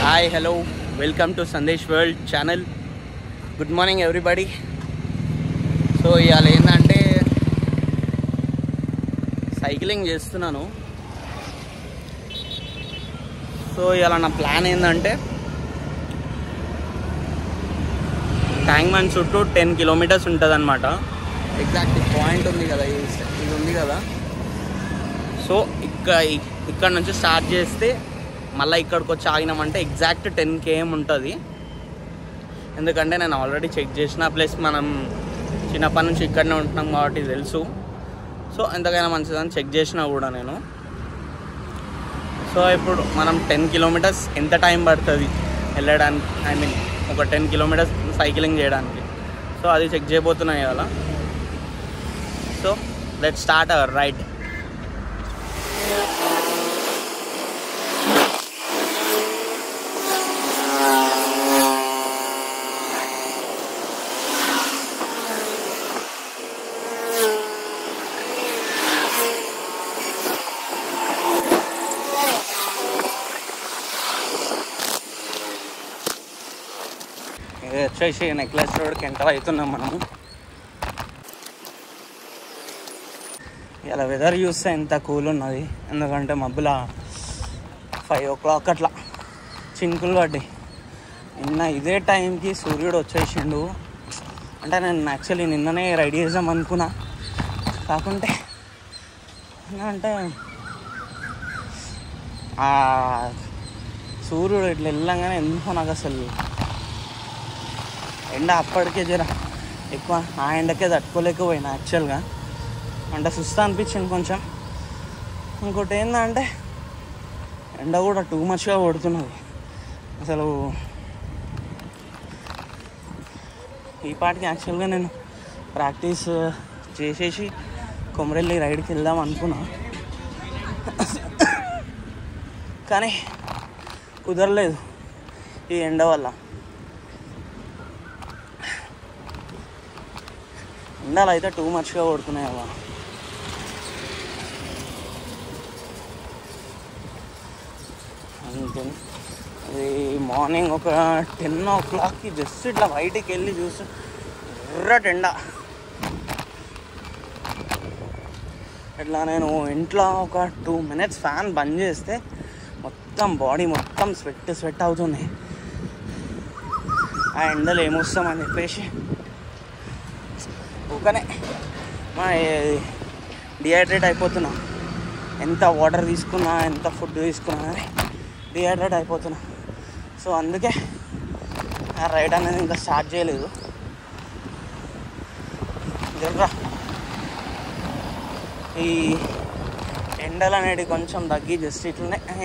Hi, hello, welcome to Sandesh World channel. Good morning everybody. So ఇవాళ ఏంటంటే cycling చేస్తున్నాను. So ఇవాళ నా ప్లాన్ ఏంటంటే ట్యాంక్ బండ్ చుట్టూ 10 కిలోమీటర్స్ ఉంటుంది అనమాట. ఎగ్జాక్ట్ పాయింట్ ఉంది కదా, ఇది ఉంది కదా. సో ఇక్కడ నుంచి స్టార్ట్ చేస్తే మళ్ళీ ఇక్కడికి వచ్చి ఆగినామంటే ఎగ్జాక్ట్ 10 km ఉంటుంది. ఎందుకంటే నేను ఆల్రెడీ చెక్ చేసిన, ప్లస్ మనం చిన్నప్పటి నుంచి ఇక్కడనే ఉంటున్నాం కాబట్టి తెలుసు. సో ఎంతకైనా మంచిదని చెక్ చేసినా కూడా నేను. సో ఇప్పుడు మనం 10 కిలోమీటర్స్ ఎంత టైం పడుతుంది వెళ్ళడానికి, ఐ మీన్ ఒక 10 కిలోమీటర్స్ సైక్లింగ్ చేయడానికి. సో అది చెక్ చేయబోతున్నాయి కదా. So let's start our ride. వచ్చేసి నెక్లెస్ రోడ్కి ఎంటర్ అవుతున్నాం మనము. ఇలా వెదర్ చూస్తే ఎంత కూల్ ఉన్నది, ఎందుకంటే మబ్బుల 5 o'clock అట్లా చినుకులు పడ్డాయి. నిన్న ఇదే టైంకి సూర్యుడు వచ్చేసిండు. అంటే నేను యాక్చువల్లీ నిన్ననే రెడీ చేద్దాం అనుకున్నా, కాకుంటే అంటే ఆ సూర్యుడు ఇట్లా వెళ్ళంగానే ఎందుకో నాకు అసలు ఎండ అప్పటికే జర ఎక్కువ, ఆ ఎండకే తట్టుకోలేకపోయినా యాక్చువల్గా. అంటే సుస్తా అనిపించింది కొంచెం. ఇంకోటి ఏంటంటే ఎండ కూడా టూ మచ్గా కొడుతున్నది అసలు. ఈ పాటికి యాక్చువల్గా నేను ప్రాక్టీస్ చేసేసి కొమరెల్లి రైడ్కి వెళ్దాం అనుకున్నా, కానీ కుదరలేదు ఈ ఎండ వల్ల. ఎండలు అయితే టూ మచ్గా కొడుతున్నాయి అలా. అంతే. అది మార్నింగ్ ఒక 10 o'clockకి జస్ట్ ఇట్లా బయటికి వెళ్ళి చూస్తే ఎర్రటి ఎండ. ఇట్లా నేను ఇంట్లో ఒక 2 minutes ఫ్యాన్ బంద్ చేస్తే మొత్తం బాడీ మొత్తం స్వెట్ అవుతుంది. ఆ ఎండలు ఏమొస్తామని చెప్పేసి ఊకనే డిహైడ్రేట్ అయిపోతున్నా. ఎంత వాటర్ తీసుకున్నా, ఎంత ఫుడ్ తీసుకున్నా కానీ డిహైడ్రేట్ అయిపోతున్నా. సో అందుకే ఆ రైడ్ అనేది ఇంకా స్టార్ట్ చేయలేదు. జర్రా ఈ ఎండలు అనేవి కొంచెం తగ్గి జస్ట్ ఇట్లనే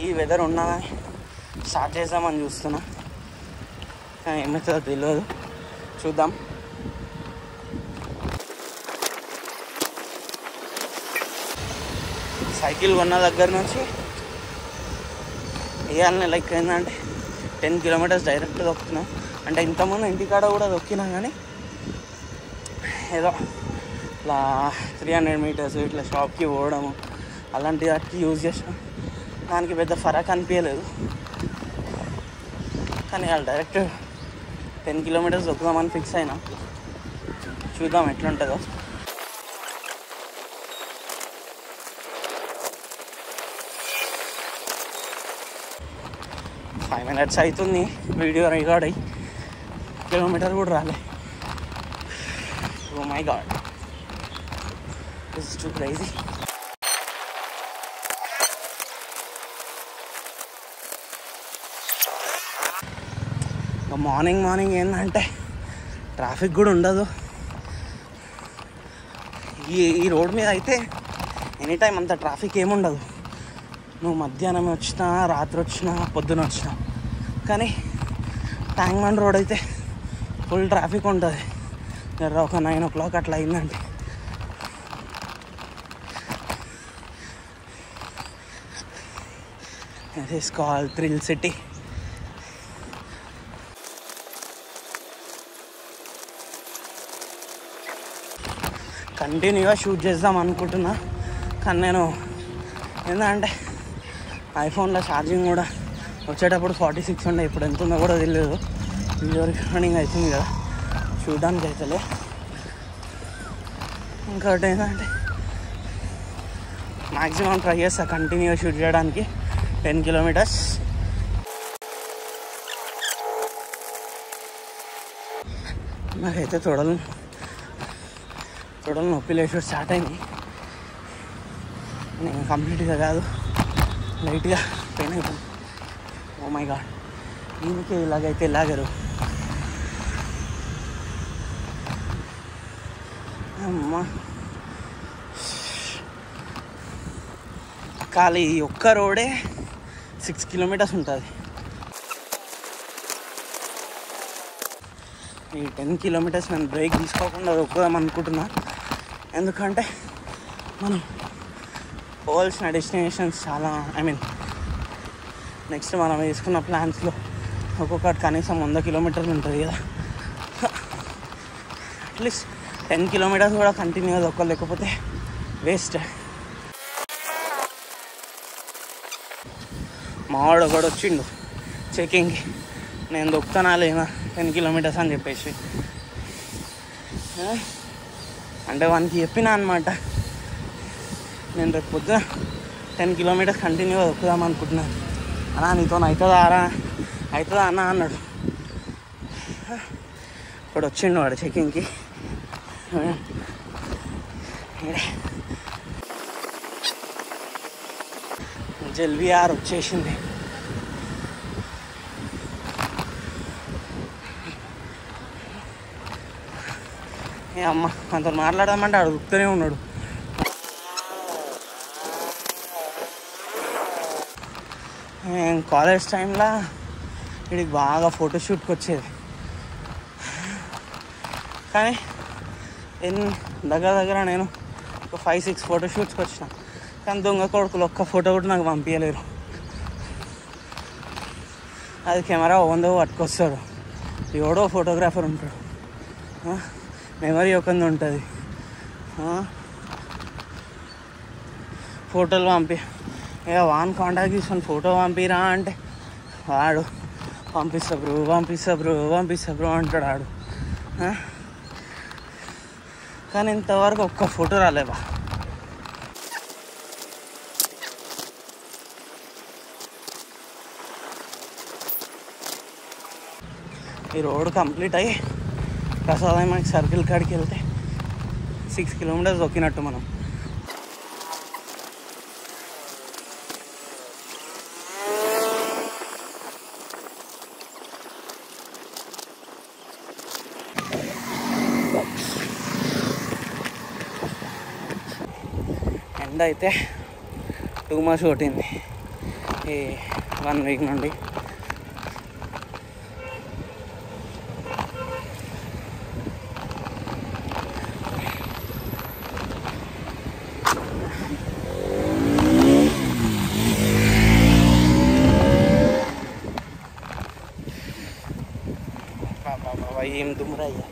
ఈ వెదర్ ఉన్నా కానీ స్టార్ట్ చేద్దామని చూస్తున్నా. ఏమవుతుందో తెలియదు, చూద్దాం. సైకిల్ కొన్న దగ్గర నుంచి వేయాలని లైక్ ఏంటంటే 10 kilometers డైరెక్ట్ దొక్కుతున్నాం. అంటే ఇంతకుముందు ఇంటికాడ కూడా దొక్కినా కానీ ఏదో ఇట్లా 300 meters ఇట్లా షాప్కి పోవడము అలాంటి వాటికి యూజ్ చేసాం. దానికి పెద్ద ఫరక్ అనిపించలేదు. కానీ వాళ్ళు డైరెక్ట్ 10 kilometers దొక్కుదామని ఫిక్స్ అయినా. చూద్దాం ఎట్లుంటుందో. 5 minutes అవుతుంది వీడియో రికార్డ్ అయ్యి, కిలోమీటర్ కూడా రాలే. Oh my god, this is too crazy. ఇంకా మార్నింగ్ ఏంటంటే ట్రాఫిక్ కూడా ఉండదు. ఈ రోడ్ మీద అయితే ఎనీ టైం అంత ట్రాఫిక్ ఏముండదు. నువ్వు మధ్యాహ్నం వచ్చినా, రాత్రి వచ్చినా, పొద్దున వచ్చినా. కానీ ట్యాంక్ బండ్ రోడ్ అయితే ఫుల్ ట్రాఫిక్ ఉంటుంది. ఒక 9 o'clock అట్లా అయిందంటే. This is called Thrill City. కంటిన్యూగా షూట్ చేద్దాం అనుకుంటున్నా, కానీ నేను ఏంటంటే ఐఫోన్లో ఛార్జింగ్ కూడా వచ్చేటప్పుడు 46 ఉండే, ఇప్పుడు ఎంత ఉందో కూడా తెలియదు. వీడియో రికార్డింగ్ అవుతుంది కదా, చూడడానికి అవుతలే. ఇంకోటి ఏంటంటే మ్యాక్సిమం ట్రై చేస్తా కంటిన్యూగా షూట్ చేయడానికి 10 కిలోమీటర్స్. నాకైతే తొడలు నొప్పి లేచి స్టార్ట్ అయింది. నేను కంప్లీట్గా కాదు, లైట్గా పెయిన్ అయిపోయింది. ఓ మై గాడ్, దీనికి ఇలాగైతే లాగరు. అమ్మా, ఖాళీ ఒక్క రోడే 6 కిలోమీటర్స్ ఉంటుంది. ఈ 10 కిలోమీటర్స్ నేను బ్రేక్ తీసుకోకుండా ఒక్కదాం అనుకుంటున్నా. ఎందుకంటే మనం పోవాల్సిన డెస్టినేషన్స్ చాలా, నెక్స్ట్ మనం వేసుకున్న ప్లాన్స్లో ఒక్కొక్కటి కనీసం 100 కిలోమీటర్లు ఉంటుంది కదా. అట్లీస్ట్ 10 కిలోమీటర్స్ కూడా కంటిన్యూగా దొక్కలేకపోతే వేస్ట్. మావాడు ఒకడు వచ్చిండు చెకింగ్కి, నేను దొక్కుతానా లేనా 10 కిలోమీటర్స్ అని చెప్పేసి. అంటే వానికి చెప్పినా అనమాట, నేను రేపు పొద్దున 10 కిలోమీటర్స్ కంటిన్యూగా దొక్కుదాం అనుకుంటున్నాను. అన్నా నీతో అవుతుందా అన్న అన్నాడు. ఇప్పుడు వచ్చిండు వాడు చెకింగ్కి. జల్విఆర్ వచ్చేసింది. ఏ అమ్మ, అంత మాట్లాడదామంటే అడుగుతూనే ఉన్నాడు. కాలేజ్ టైంలో వీడికి బాగా ఫోటోషూట్కి వచ్చేది, కానీ దగ్గర నేను ఒక 5-6 ఫోటోషూట్స్కి వచ్చిన. కానీ దొంగ కొడుకులు ఒక్క ఫోటో కూడా నాకు పంపించలేరు. అది కెమెరా వందో పట్టుకొస్తాడు, ఎవడో ఫోటోగ్రాఫర్ ఉంటాడు, మెమరీ ఒకంది ఉంటుంది. ఫోటోలు వాన్ కాంటాక్ట్ తీసుకొని ఫోటో పంపిరా అంటే వాడు పంపిస్తా బ్రో అంటాడు వాడు. కానీ ఇంతవరకు ఒక్క ఫోటో రాలేవా. ఈ రోడ్ కంప్లీట్ అయ్యి ప్రసాదం మనకి సర్కిల్ కాడికి వెళ్తే 6 కిలోమీటర్స్ దొక్కినట్టు మనం. ఎండ అయితే టూ మచ్ కొట్టింది ఈ 1 వీక్ నుండి. ఏం దుమ్మురయ్యా.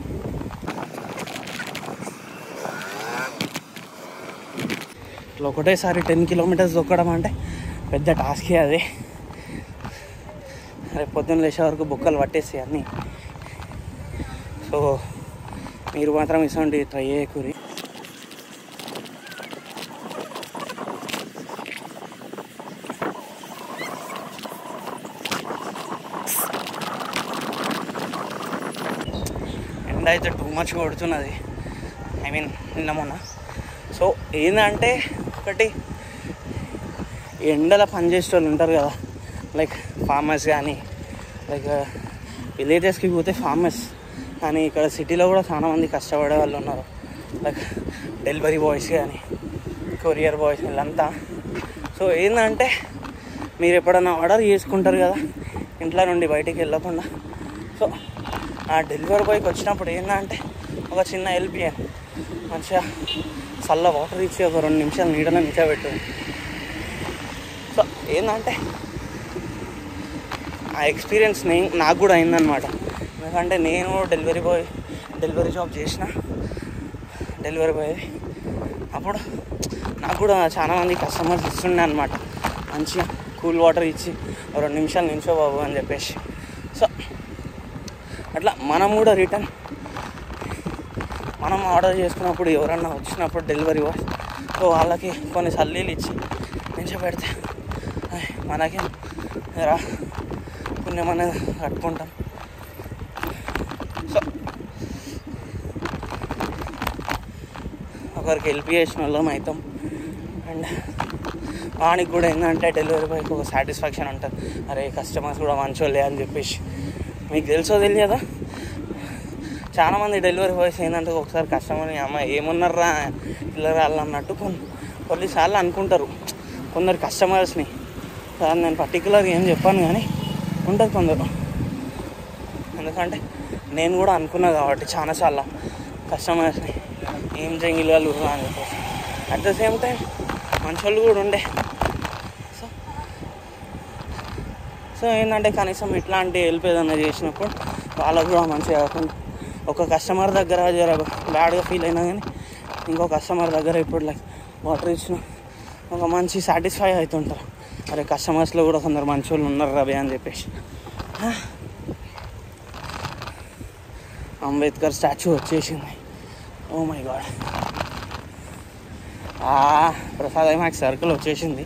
ఇట్లా ఒకటేసారి 10 కిలోమీటర్స్ దొక్కడం అంటే పెద్ద టాస్కే అది. రేపు పొద్దున్న లేచే వరకు బొక్కలు పట్టేస్తాయి అన్నీ. సో మీరు మాత్రం ఇటువంటి ట్రై చేయకూరి. ఎండ అయితే టూ మచ్ కొడుతున్నది, నిన్న మొన్న. సో ఏంటంటే ఒకటి ఎండలో పనిచేసే వాళ్ళు ఉంటారు కదా, లైక్ ఫార్మర్స్ కానీ, లైక్ విలేజెస్కి పోతే ఫార్మర్స్ కానీ, ఇక్కడ సిటీలో కూడా చాలామంది కష్టపడే వాళ్ళు ఉన్నారు, లైక్ డెలివరీ బాయ్స్ కానీ, కొరియర్ బాయ్స్ వీళ్ళంతా. సో ఏంటంటే మీరు ఎప్పుడైనా ఆర్డర్ చేసుకుంటారు కదా ఇంట్లో నుండి బయటికి వెళ్ళకుండా. సో ఆ డెలివరీ బాయ్కి వచ్చినప్పుడు ఏంటంటే ఒక చిన్న హెల్ప్ చేయండి, మంచిగా చల్ల వాటర్ ఇచ్చి ఒక 2 నిమిషాలు నీడలో నిలబెట్టు. సో ఏంటంటే ఆ ఎక్స్పీరియన్స్ నాకు కూడా అయిందనమాట. ఎందుకంటే నేను డెలివరీ జాబ్ చేసిన డెలివరీ బాయ్. అప్పుడు నాకు కూడా చాలామంది కస్టమర్స్ ఇస్తుండే అనమాట, మంచిగా కూల్ వాటర్ ఇచ్చి 2 నిమిషాలు నించో బాబు అని చెప్పేసి. సో అట్లా మనం కూడా రిటర్న్ మనం ఆర్డర్ చేసుకున్నప్పుడు ఎవరన్నా వచ్చినప్పుడు డెలివరీ బాయ్ సో వాళ్ళకి కొన్ని సల్లీలు ఇచ్చి నించోబెడితే మనకి పుణ్యం అనేది కట్టుకుంటాం. సో ఒకరికి హెల్ప్ చేసిన వాళ్ళం అవుతాం. అండ్ వానికి కూడా ఏంటంటే డెలివరీ బాయ్కి ఒక సాటిస్ఫాక్షన్ ఉంటుంది, అరే కస్టమర్స్ కూడా మంచోళ్ళే అని చెప్పేసి. మీకు తెలుసో తెలియదా, చాలామంది డెలివరీ బాయ్స్ ఏంటంటే ఒకసారి కస్టమర్ని అమ్మ ఏమున్నారా పిల్లలు అన్నట్టు కొన్నిసార్లు అనుకుంటారు కొందరు కస్టమర్స్ని. సార్ నేను పర్టికులర్గా ఏం చెప్పాను కానీ ఉంటుంది కొందరు. ఎందుకంటే నేను కూడా అనుకున్నా కాబట్టి చాలాసార్లు కస్టమర్స్ని ఏం జంగిలాలు అని చెప్పేసి. అట్ ద సేమ్ టైం మంచి వాళ్ళు కూడా ఉండే. సో ఏంటంటే కనీసం ఇట్లాంటి హెల్ప్ ఏదన్నా చేసినప్పుడు వాళ్ళకు కూడా మంచిగా కాకుండా ఒక కస్టమర్ దగ్గర జర బ్యాడ్గా ఫీల్ అయినా కానీ ఇంకో కస్టమర్ దగ్గర ఇప్పుడు లైక్ వాటర్ ఇచ్చిన ఒక మంచి సాటిస్ఫై అవుతుంటారు, అరే కస్టమర్స్లో కూడా కొందరు మంచి వాళ్ళు ఉన్నారు రవి అని చెప్పేసి. అంబేద్కర్ స్టాచ్యూ వచ్చేసింది. Oh my god, Prasad IMAX circle వచ్చేసింది.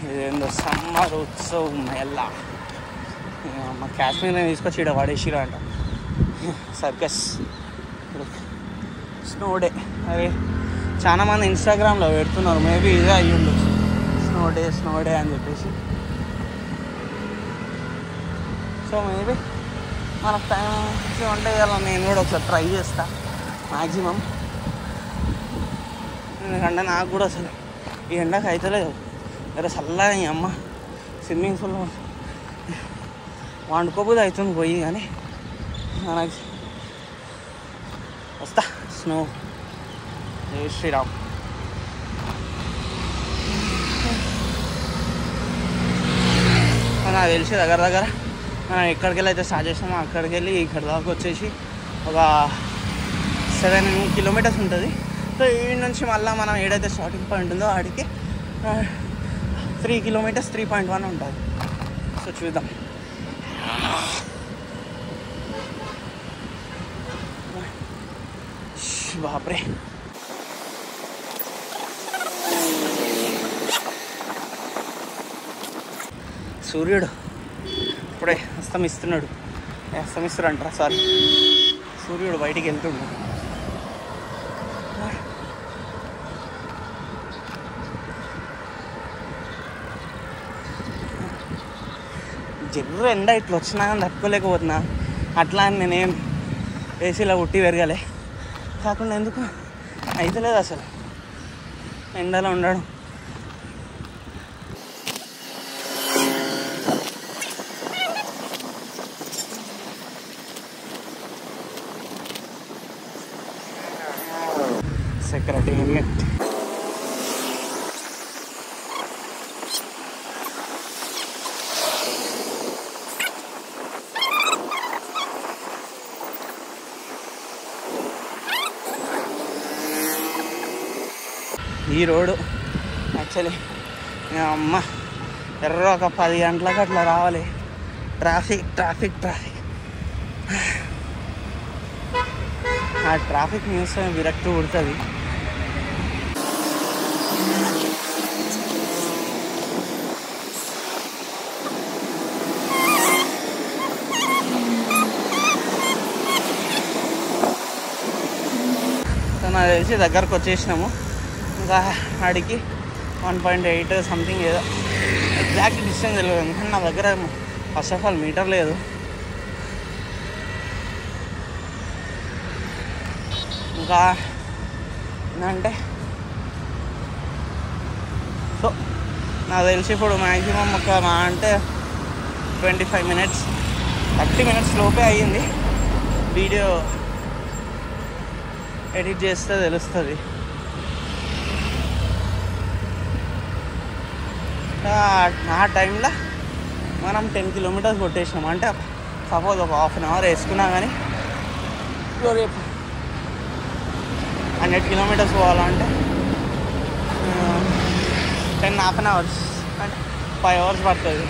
ఇదేందో సమ్మర్ ఉత్సవం ఎలా మా కాశ్మీర్ని తీసుకొచ్చి ఇక్కడ పడేసిరా అంట సర్కస్. స్నో డే, అరే చాలామంది ఇన్స్టాగ్రామ్లో పెడుతున్నారు, మేబీ ఇదే అయ్యి ఉండొచ్చు స్నో డే అని చెప్పేసి. సో మేబీ మనకు టైం ఉంటే కదా నేను కూడా ఒకసారి ట్రై చేస్తా మ్యాక్సిమం. ఎందుకంటే నాకు కూడా అసలు ఈ ఎండకు అవుతలేదు, వేరే చల్లగా ఈ అమ్మ స్విమ్మింగ్ పూల్ వండుకోబోదు అవుతుంది పోయి, కానీ మనకి వస్తా స్నో. జై శ్రీరామ్. నాకు తెలిసి దగ్గర మనం ఎక్కడికి వెళ్ళి అయితే స్టార్ట్ చేసామో అక్కడికి వెళ్ళి ఇక్కడ దాకా వచ్చేసి ఒక 7 కిలోమీటర్స్ ఉంటుంది. సో ఈ నుంచి మళ్ళీ మనం ఏదైతే స్టార్టింగ్ పాయింట్ ఉందో ఆడికి 3 కిలోమీటర్స్ 3.1 ఉంటుంది. సో చూద్దాం. బాప్రే, సూర్యుడు ఇప్పుడే అస్తమిస్తుడు అంటారా, సారీ సూర్యుడు బయటికి వెళ్తుండు. జర్ర ఎండ ఇట్లా వచ్చినా కానీ తట్టుకోలేకపోతున్నా. అట్లా అని నేనేం ఏసీలో ఉట్టి పెరగలే, కాకుండా ఎందుకు అయితలేదు అసలు ఎండలో ఉండడం. సెక్రటేరియట్ ఈ రోడ్డు యాక్చువల్లీ అమ్మ ఎర్ర ఒక 10 గంటలకు అట్లా రావాలి. ట్రాఫిక్ ఆ ట్రాఫిక్ న్యూస్ విరక్తి పుడుతుంది. నాకు తెలిసి దగ్గరకు వచ్చేసినాము. ఇంకా ఆడికి 1.8 సంథింగ్ ఏదో ఎగ్జాక్ట్ డిస్టెన్స్ తెలియదు, ఎందుకంటే నా దగ్గర ఫస్ట్ ఆఫ్ ఆల్ మీటర్ లేదు. ఇంకా ఏంటంటే సో నాకు తెలిసి ఇప్పుడు మ్యాక్సిమం ఒక అంటే 25 మినిట్స్ 30 మినిట్స్ లోపే అయ్యింది. వీడియో ఎడిట్ చేస్తే తెలుస్తుంది. ఆ టైంలో మనం 10 కిలోమీటర్స్ కొట్టేసినాం. అంటే సపోజ్ ఒక 1/2 అవర్ వేసుకున్నా కానీ రేపు 100 కిలోమీటర్స్ పోవాలంటే 10.5 hours అంటే 5 hours పడుతుంది.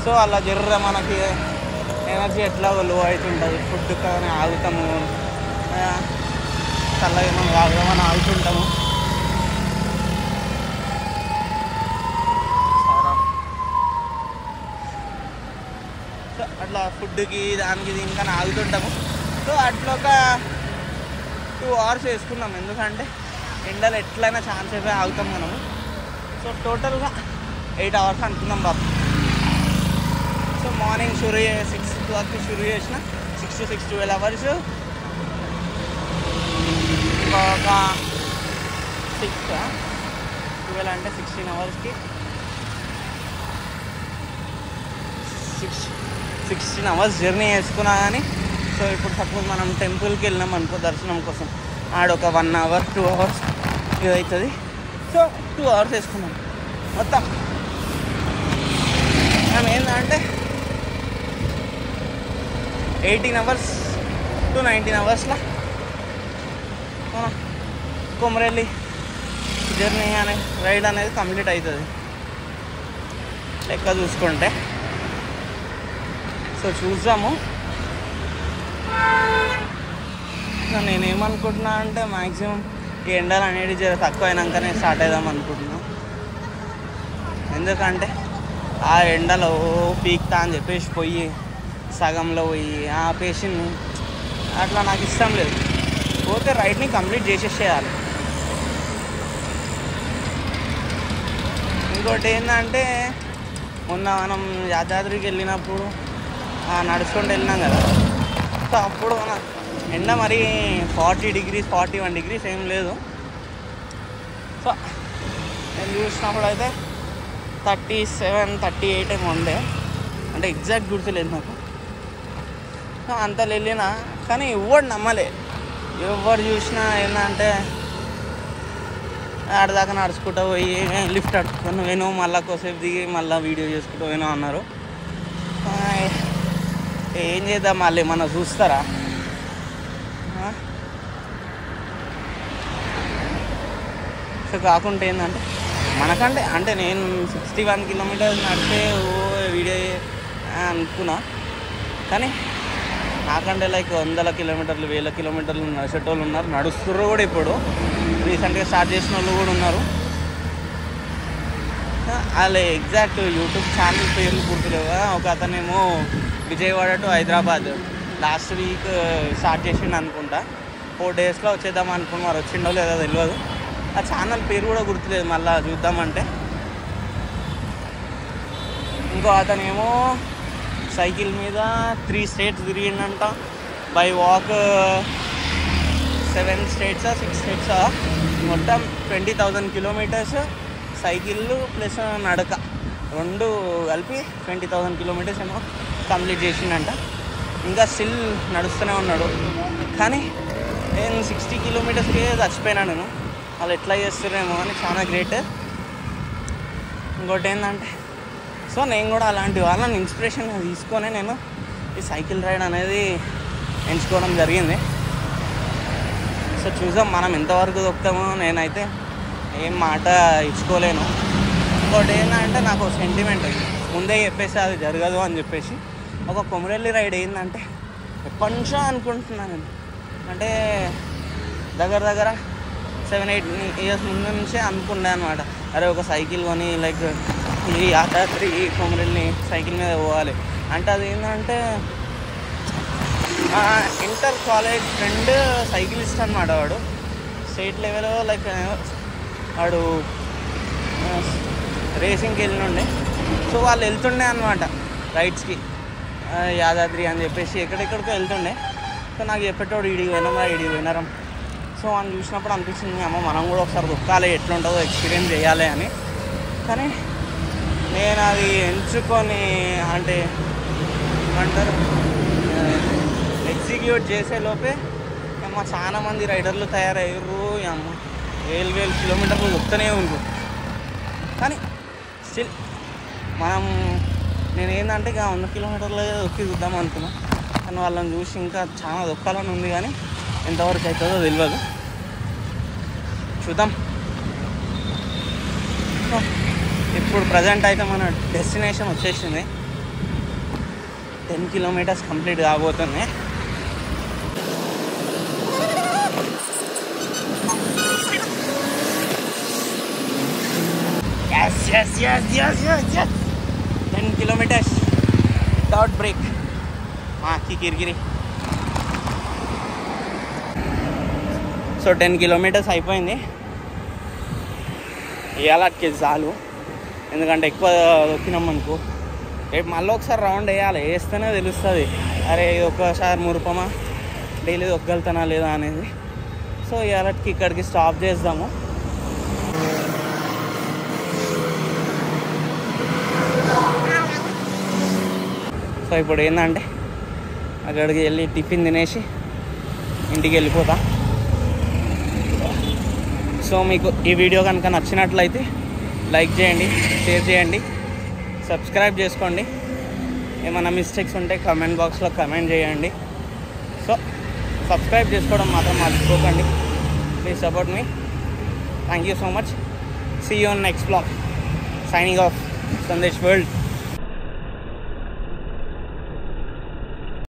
సో అలా జర్ర మనకి ఎనర్జీ ఎట్లా లో అవుతుంటుంది. ఫుడ్ కానీ ఆగుతాము, చల్లగా మనం తాగుదామని ఆగుతుంటాము. సో అట్లా ఫుడ్కి దానికి దీనికని ఆగుతుంటాము. సో అట్లా ఒక 2 hours వేసుకున్నాం. ఎందుకంటే ఎండలు ఎట్లయినా ఛాన్స్ అయిపోయి ఆగుతాం మనము. సో టోటల్గా 8 hours అనుకున్నాం బాబు. సో మార్నింగ్ 6 o'clock షురూ చేసిన 6 to 6 12 hours. ఒక 12 అంటే 16 hours 16 hours జర్నీ వేసుకున్నా కానీ. సో ఇప్పుడు సపోజ్ మనం టెంపుల్కి వెళ్ళినాం అనుకో దర్శనం కోసం, ఆడొక 1 hour 2 hours ఇది అవుతుంది. సో 2 hours వేసుకున్నాం మొత్తం. మనం ఏంటంటే 18 hours to 19 hours Komuravelli journey అనే రైడ్ అనేది కంప్లీట్ అవుతుంది లెక్క చూసుకుంటే. సో చూద్దాము. నేనేమనుకుంటున్నా అంటే మ్యాక్సిమం ఈ ఎండలు అనేది జర తక్కువ అయినాకనే స్టార్ట్ అవుదాం అనుకుంటున్నాం. ఎందుకంటే ఆ ఎండలో పీక్తా అని చెప్పేసి పోయి సగంలో పోయి ఆపేసింది అట్లా నాకు ఇష్టం లేదు. పోతే రైడ్ని కంప్లీట్ చేసేసేయాలి. ఇంకోటి ఏంటంటే మొన్న మనం యాదాద్రికి వెళ్ళినప్పుడు నడుచుకుంటూ వెళ్ళినాం కదా. సో అప్పుడు మన ఎండ మరి 40 degrees 41 degrees ఏం లేదు. సో నేను చూసినప్పుడు అయితే 37 38 ఏమో ఉండే, అంటే ఎగ్జాక్ట్ గుర్తులేదు నాకు. సో అంత వెళ్ళినా కానీ ఎవరు నమ్మలే. ఎవరు చూసినా ఏంటంటే ఆడదాకా నడుచుకుంటూ పోయి లిఫ్ట్ అడుచుకుని పోయినో మళ్ళీ కోసేపు దిగి మళ్ళీ వీడియో చేసుకుంటూ పోయినో అన్నారు. ఏం చేద్దాం, మళ్ళీ ఏమన్నా చూస్తారా? సో కాకుండా ఏంటంటే మనకంటే అంటే నేను 61 kilometers నడిచే వీడియో అనుకున్నా, కానీ నాకంటే లైక్ 100 kilometers 1000 kilometers నడిచేటోళ్ళు ఉన్నారు, నడుస్తుర్రు కూడా. ఇప్పుడు రీసెంట్గా స్టార్ట్ చేసిన వాళ్ళు కూడా ఉన్నారు. వాళ్ళ ఎగ్జాక్ట్ యూట్యూబ్ ఛానల్ పేర్లు గుర్తులేవు. ఒక అతనేమో Vijayawada to Hyderabad last week start చేసిండు అనుకుంటా. 4 daysలో వచ్చేద్దాం అనుకున్నారు, వచ్చిండో లేదో తెలియదు. ఆ ఛానల్ పేరు కూడా గుర్తులేదు, మళ్ళీ చూద్దామంటే. ఇంకో అతనేమో సైకిల్ మీద 3 states తిరిగిండంట. బై వాక్ 7 states 6 states మొత్తం 20,000 kilometers సైకిల్ ప్లస్ నడక రెండు కలిపి 20,000 kilometers ఏమో కంప్లీట్ చేసిండంట. ఇంకా స్టిల్ నడుస్తూనే ఉన్నాడు. కానీ నేను 60 kilometersకే చచ్చిపోయినా నేను. వాళ్ళు ఎట్లా చేస్తున్నారేమో అని చాలా గ్రేట్. ఇంకోటి ఏంటంటే సో నేను కూడా అలాంటి వాళ్ళని ఇన్స్పిరేషన్గా తీసుకొని నేను ఈ సైకిల్ రైడ్ అనేది ఎంచుకోవడం జరిగింది. సో చూసాం మనం ఎంతవరకు దొక్కుతామో. నేనైతే ఏం మాట ఇచ్చుకోలేను. ఇంకోటి ఏంటంటే నాకు సెంటిమెంట్ ముందే చెప్పేసి అది జరగదు అని చెప్పేసి. ఒక కొమరెల్లి రైడ్ ఏంటంటే ఎప్పటి నుంచో అనుకుంటున్నాను నేను. అంటే దగ్గర 7-8 years ముందు నుంచే అనుకున్నాను అనమాట. అరే ఒక సైకిల్ కొని లైక్ ఈ యాదాద్రి కొమరెల్లి సైకిల్ మీద పోవాలి అంటే. అది ఏంటంటే ఇంటర్ కాలేజ్ ఫ్రెండ్ సైకిలిస్ట్ అనమాట. వాడు స్టేట్ లెవెల్ లైక్ వాడు రేసింగ్కి వెళ్ళినుండే. సో వాళ్ళు వెళ్తుండే అనమాట రైడ్స్కి యాదాద్రి అని చెప్పేసి ఎక్కడెక్కడికో వెళ్తుండే. సో నాకు చెప్పేటోడు ఈడికి వినరం. సో అని చూసినప్పుడు అనిపించింది అమ్మ మనం కూడా ఒకసారి దొక్కాలి, ఎట్లుంటుందో ఎక్స్పీరియన్స్ చేయాలి అని. కానీ నేను అది ఎంచుకొని అంటే ఏమంటారు ఎగ్జిక్యూట్ చేసే లోపే అమ్మ చాలా మంది రైడర్లు తయారయ్యారు. అమ్మ 1000 kilometers దొక్కుతూనే ఉంటారు. కానీ స్టిల్ నేనేంటంటే ఇక 100 kilometers దొక్కి చూద్దాం అనుకున్నాను. కానీ వాళ్ళని చూసి ఇంకా చాలా దొక్కాలని ఉంది, కానీ ఎంతవరకు అవుతుందో తెలియదు. చూద్దాం. ఇప్పుడు ప్రజెంట్ అయితే మన డెస్టినేషన్ వచ్చేసింది. 10 కిలోమీటర్స్ కంప్లీట్ కాబోతుంది. yes 10 kilometers without break. కిరికిరి. సో 10 కిలోమీటర్స్ అయిపోయింది. ఇవాళకి చాలు, ఎందుకంటే ఎక్కువ దొక్కినాం అనుకో రేపు మళ్ళీ ఒకసారి రౌండ్ వేయాలి. వేస్తేనే తెలుస్తుంది అరే ఒక్కసారి మురుపమా డైలీ దొక్కగలుగుతానా లేదా అనేది. సో ఇవాళకి ఇక్కడికి స్టాప్ చేద్దాము. సో ఇప్పుడు ఏంటంటే అక్కడికి వెళ్ళి టిఫిన్ తినేసి ఇంటికి వెళ్ళిపోతా. సో మీకు ఈ వీడియో కనుక నచ్చినట్లయితే లైక్ చేయండి, షేర్ చేయండి, సబ్స్క్రైబ్ చేసుకోండి. ఏమైనా మిస్టేక్స్ ఉంటే కామెంట్ బాక్స్లో కామెంట్ చేయండి. సో సబ్స్క్రైబ్ చేసుకోవడం మాత్రం మర్చిపోకండి. Please support me. Thank you so much. See you on next blog. Signing off Sandesh world.